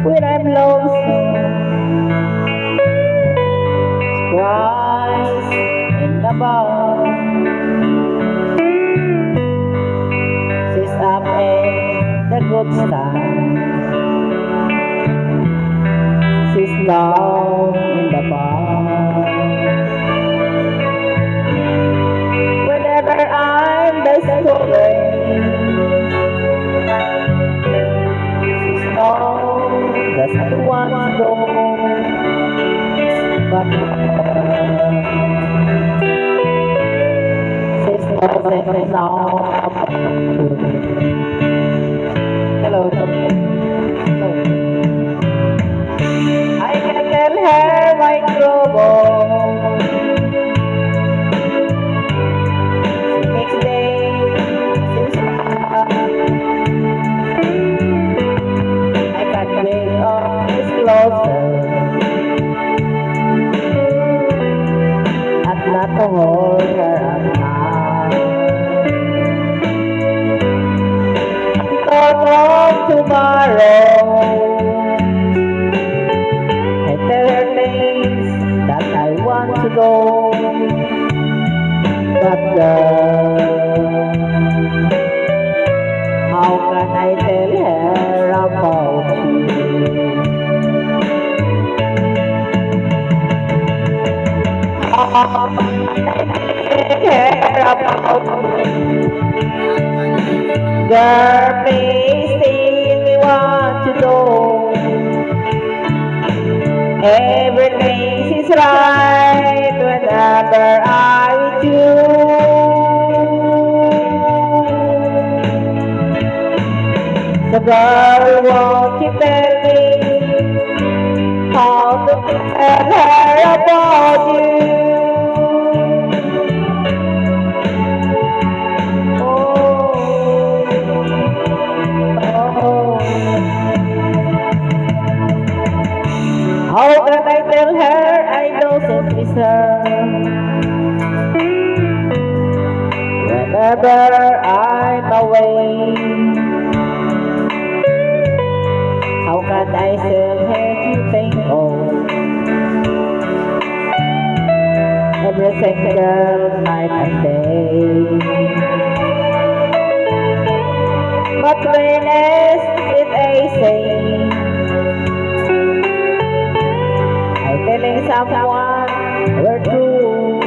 When I'm lonesome, rise in the bar, sits up in the good time, sits down in the bar. Whenever I'm discouraged, that's I want to go, but says nothing now about you. Hello. I can tell her my trouble. Next day, since I can't wait up is closer, at not to hold her up now. Thought of tomorrow, I tell her things that I want to go, but girl, how can I tell her about you? How can I tell her about you? Girl, please tell me what to do. Everything is right whenever I'm with you. So girl, won't you tell me how to tell her about you? How can I tell her I don't miss her? Whenever I'm away, how can I tell her to think of every single night and day? But when did I say I'm telling someone we're true,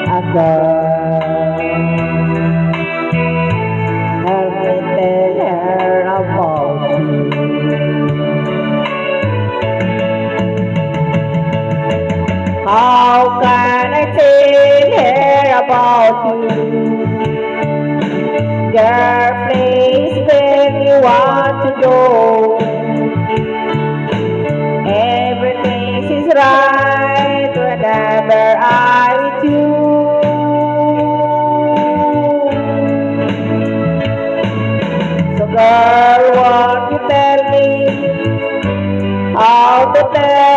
a girl, help me tell her about you. How can I tell her about you? Girl, please tell me what to do. Everything is right whenever I'm with you. So girl, won't you tell me how to tell